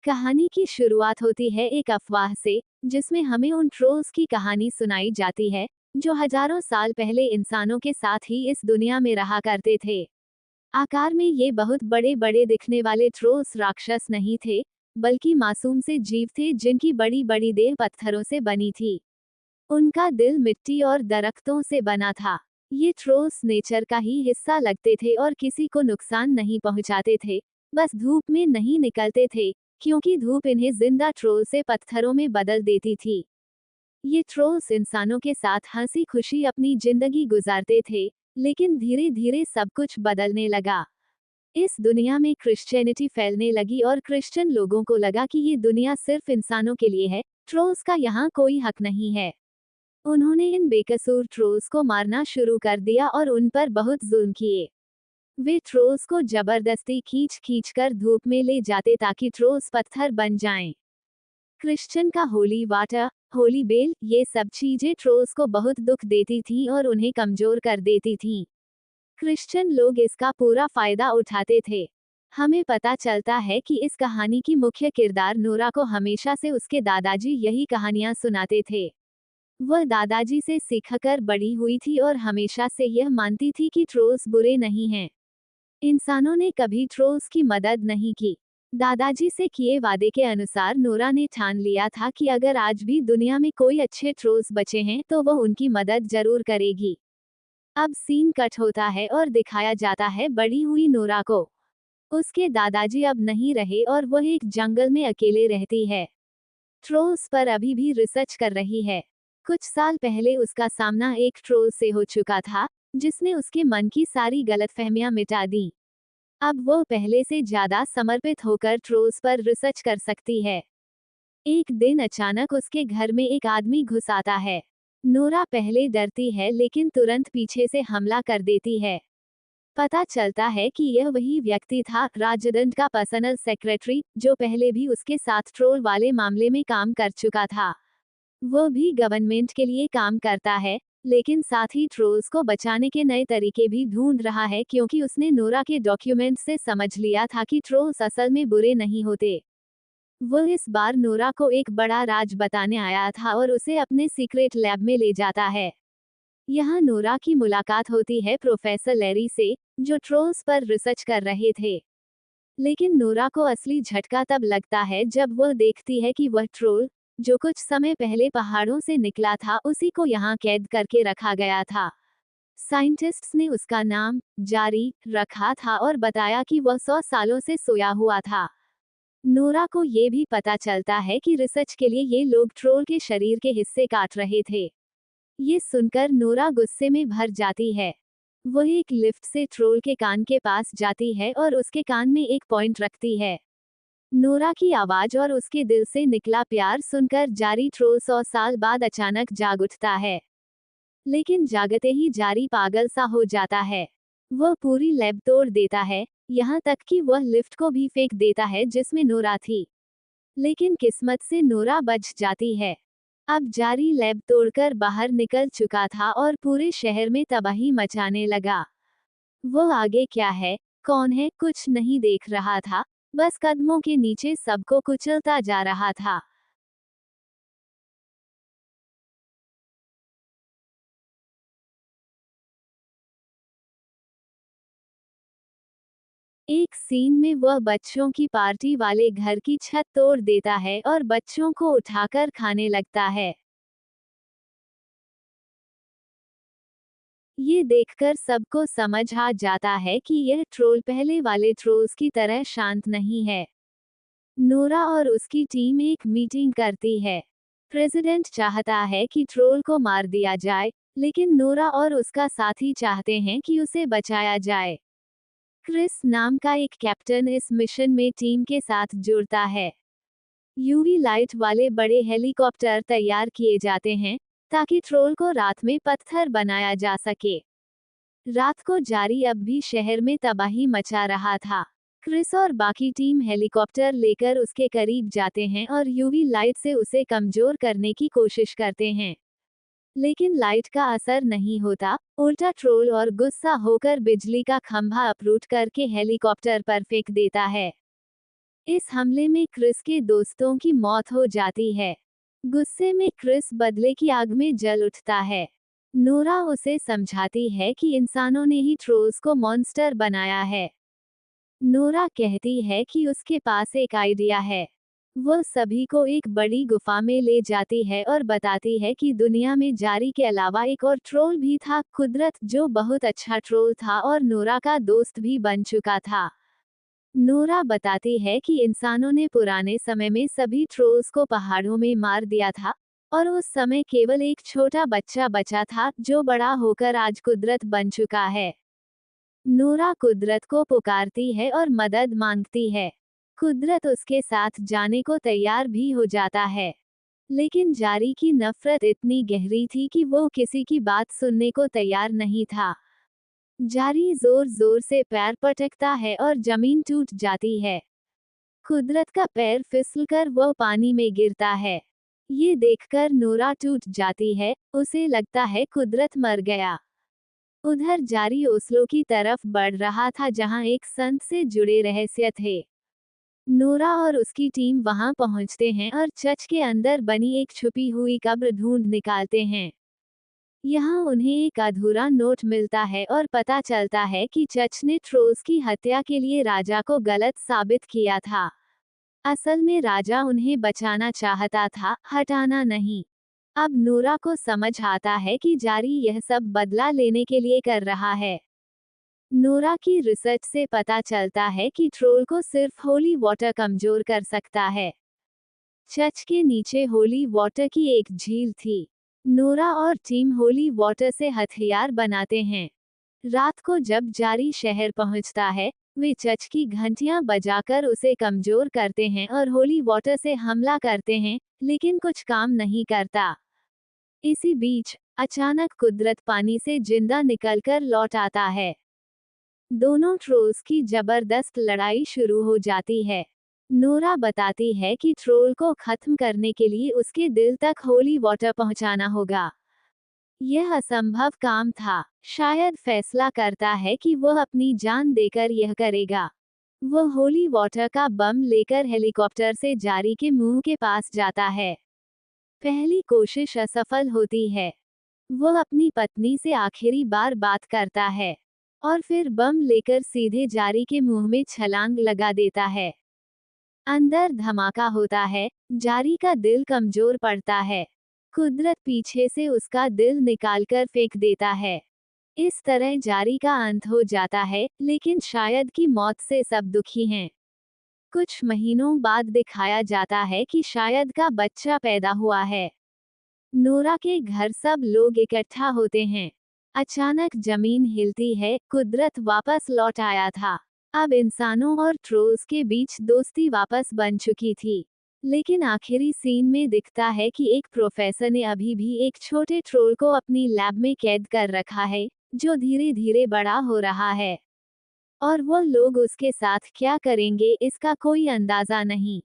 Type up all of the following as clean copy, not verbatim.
कहानी की शुरुआत होती है एक अफवाह से, जिसमें हमें उन ट्रोल्स की कहानी सुनाई जाती है जो हजारों साल पहले इंसानों के साथ ही इस दुनिया में रहा करते थे। आकार में ये बहुत बड़े बड़े दिखने वाले ट्रोल्स राक्षस नहीं थे, बल्कि मासूम से जीव थे जिनकी बड़ी बड़ी देह पत्थरों से बनी थी। उनका दिल मिट्टी और दरख्तों से बना था। ये ट्रोल्स नेचर का ही हिस्सा लगते थे और किसी को नुकसान नहीं पहुंचाते थे। बस धूप में नहीं निकलते थे, क्योंकि धूप इन्हें जिंदा ट्रोल से पत्थरों में बदल देती थी। ये ट्रोल्स इंसानों के साथ हंसी खुशी अपनी जिंदगी गुजारते थे, लेकिन धीरे धीरे सब कुछ बदलने लगा। इस दुनिया में क्रिश्चियनिटी फैलने लगी और क्रिश्चियन लोगों को लगा कि ये दुनिया सिर्फ इंसानों के लिए है, ट्रोल्स का यहाँ कोई हक नहीं है। उन्होंने इन बेकसूर ट्रोल्स को मारना शुरू कर दिया और उन पर बहुत जुल्म किए। वे ट्रोल्स को जबरदस्ती खींच खींच कर धूप में ले जाते ताकि ट्रोल्स पत्थर बन जाएं। क्रिश्चियन का होली वाटर, होली बेल, ये सब चीजें ट्रोल्स को बहुत दुख देती थीं और उन्हें कमजोर कर देती थीं। क्रिश्चियन लोग इसका पूरा फायदा उठाते थे। हमें पता चलता है कि इस कहानी की मुख्य किरदार नोरा को हमेशा से उसके दादाजी यही कहानियां सुनाते थे। वह दादाजी से सीखकर बड़ी हुई थी और हमेशा से यह मानती थी कि ट्रोल्स बुरे नहीं हैं। इंसानों ने कभी ट्रोल्स की मदद नहीं की। दादाजी से किए वादे के अनुसार नोरा ने ठान लिया था कि अगर आज भी दुनिया में कोई अच्छे ट्रोल्स बचे हैं तो वह उनकी मदद जरूर करेगी। अब सीन कट होता है और दिखाया जाता है बड़ी हुई नोरा को। उसके दादाजी अब नहीं रहे और वह एक जंगल में अकेले रहती है। ट्रोल्स पर अभी भी रिसर्च कर रही है। कुछ साल पहले उसका सामना एक ट्रोल से हो चुका था, जिसने उसके मन की सारी गलतफहमियां मिटा दी। अब वो पहले से ज्यादा समर्पित होकर ट्रोल्स पर रिसर्च कर सकती है। एक दिन अचानक उसके घर में एक आदमी घुस आता है। नोरा पहले डरती है लेकिन तुरंत पीछे से हमला कर देती है। पता चलता है कि यह वही व्यक्ति था, राजदंड का पर्सनल सेक्रेटरी, जो पहले भी उसके साथ ट्रोल वाले मामले में काम कर चुका था। वो भी गवर्नमेंट के लिए काम करता है, लेकिन साथ ही ट्रोल्स को बचाने के नए तरीके भी ढूंढ रहा है, क्योंकि उसने नोरा के डॉक्यूमेंट से समझ लिया था कि ट्रोल्स असल में बुरे नहीं होते। वो इस बार नोरा को एक बड़ा राज बताने आया था और उसे अपने सीक्रेट लैब में ले जाता है। यहाँ नोरा की मुलाकात होती है प्रोफेसर लैरी से, जो ट्रोल्स पर रिसर्च कर रहे थे। लेकिन नोरा को असली झटका तब लगता है जब वह देखती है कि वह ट्रोल, जो कुछ समय पहले पहाड़ों से निकला था, उसी को यहाँ कैद करके रखा गया था। साइंटिस्ट्स ने उसका नाम जारी रखा था और बताया कि वह 100 सालों से सोया हुआ था। नोरा को ये भी पता चलता है कि रिसर्च के लिए ये लोग ट्रोल के शरीर के हिस्से काट रहे थे। ये सुनकर नोरा गुस्से में भर जाती है। वह एक लिफ्ट से ट्रोल के कान के पास जाती है और उसके कान में एक पॉइंट रखती है। नोरा की आवाज और उसके दिल से निकला प्यार सुनकर जारी ट्रोल 100 साल बाद अचानक जाग उठता है। लेकिन जागते ही जारी पागल सा हो जाता है। वह पूरी लैब तोड़ देता है, यहाँ तक कि वह लिफ्ट को भी फेंक देता है जिसमें नोरा थी। लेकिन किस्मत से नोरा बच जाती है। अब जारी लैब तोड़कर बाहर निकल चुका था और पूरे शहर में तबाही मचाने लगा। वो आगे क्या है, कौन है, कुछ नहीं देख रहा था, बस कदमों के नीचे सबको कुचलता जा रहा था। एक सीन में वह बच्चों की पार्टी वाले घर की छत तोड़ देता है और बच्चों को उठाकर खाने लगता है। ये देखकर सबको समझ आ जाता है कि यह ट्रोल पहले वाले ट्रोल्स की तरह शांत नहीं है। नोरा और उसकी टीम एक मीटिंग करती है। प्रेसिडेंट चाहता है कि ट्रोल को मार दिया जाए, लेकिन नोरा और उसका साथी चाहते हैं कि उसे बचाया जाए। क्रिस नाम का एक कैप्टन इस मिशन में टीम के साथ जुड़ता है। यूवी लाइट वाले बड़े हेलीकॉप्टर तैयार किए जाते हैं, ताकि ट्रोल को रात में पत्थर बनाया जा सके। रात को जारी अब भी शहर में तबाही मचा रहा था। क्रिस और बाकी टीम हेलीकॉप्टर लेकर उसके करीब जाते हैं और यूवी लाइट से उसे कमजोर करने की कोशिश करते हैं। लेकिन लाइट का असर नहीं होता, उल्टा ट्रोल और गुस्सा होकर बिजली का खंभा अपरूट करके हेलीकॉप्टर पर फेंक देता है। इस हमले में क्रिस के दोस्तों की मौत हो जाती है। गुस्से में क्रिस बदले की आग में जल उठता है। नोरा उसे समझाती है कि इंसानों ने ही ट्रोल्स को मॉन्स्टर बनाया है। नोरा कहती है कि उसके पास एक आइडिया है। वो सभी को एक बड़ी गुफा में ले जाती है और बताती है कि दुनिया में जारी के अलावा एक और ट्रोल भी था, कुदरत, जो बहुत अच्छा ट्रोल था और नोरा का दोस्त भी बन चुका था। नोरा बताती है कि इंसानों ने पुराने समय में सभी ट्रोल्स को पहाड़ों में मार दिया था और उस समय केवल एक छोटा बच्चा बचा था जो बड़ा होकर आज कुदरत बन चुका है। नोरा कुदरत को पुकारती है और मदद मांगती है। कुदरत उसके साथ जाने को तैयार भी हो जाता है, लेकिन जारी की नफरत इतनी गहरी थी कि वो किसी की बात सुनने को तैयार नहीं था। जारी जोर जोर से पैर पटकता है और जमीन टूट जाती है। कुदरत का पैर फिसलकर वह पानी में गिरता है। ये देखकर नोरा टूट जाती है, उसे लगता है कुदरत मर गया। उधर जारी ओस्लो की तरफ बढ़ रहा था जहां एक संत से जुड़े रहस्य थे। नोरा और उसकी टीम वहां पहुंचते हैं और चर्च के अंदर बनी एक छुपी हुई कब्र ढूंढ निकालते हैं। यहाँ उन्हें एक अधूरा नोट मिलता है और पता चलता है कि चर्च ने ट्रोल्स की हत्या के लिए राजा को गलत साबित किया था। असल में राजा उन्हें बचाना चाहता था, हटाना नहीं। अब नोरा को समझ आता है कि जारी यह सब बदला लेने के लिए कर रहा है। नोरा की रिसर्च से पता चलता है कि ट्रोल को सिर्फ होली वाटर कमजोर कर सकता है। चर्च के नीचे होली वाटर की एक झील थी। नोरा और टीम होली वाटर से हथियार बनाते हैं। रात को जब जारी शहर पहुंचता है, वे चर्च की घंटियां बजाकर उसे कमजोर करते हैं और होली वाटर से हमला करते हैं, लेकिन कुछ काम नहीं करता। इसी बीच अचानक कुदरत पानी से जिंदा निकलकर लौट आता है। दोनों ट्रोल्स की जबरदस्त लड़ाई शुरू हो जाती है। नोरा बताती है कि ट्रोल को खत्म करने के लिए उसके दिल तक होली वाटर पहुंचाना होगा। यह असंभव काम था। शायद फैसला करता है कि वह अपनी जान देकर यह करेगा। वह होली वाटर का बम लेकर हेलीकॉप्टर से जारी के मुंह के पास जाता है। पहली कोशिश असफल होती है। वह अपनी पत्नी से आखिरी बार बात करता है और फिर बम लेकर सीधे जारी के मुंह में छलांग लगा देता है। अंदर धमाका होता है, जारी का दिल कमजोर पड़ता है। कुदरत पीछे से उसका दिल निकालकर फेंक देता है। इस तरह जारी का अंत हो जाता है, लेकिन शायद की मौत से सब दुखी हैं। कुछ महीनों बाद दिखाया जाता है कि शायद का बच्चा पैदा हुआ है। नोरा के घर सब लोग इकट्ठा होते हैं। अचानक जमीन हिलती है, कुदरत वापस लौट आया था। अब इंसानों और ट्रोल्स के बीच दोस्ती वापस बन चुकी थी। लेकिन आखिरी सीन में दिखता है कि एक प्रोफेसर ने अभी भी एक छोटे ट्रोल को अपनी लैब में कैद कर रखा है, जो धीरे धीरे बड़ा हो रहा है। और वो लोग उसके साथ क्या करेंगे इसका कोई अंदाजा नहीं।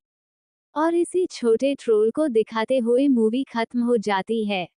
और इसी छोटे ट्रोल को दिखाते हुए मूवी खत्म हो जाती है।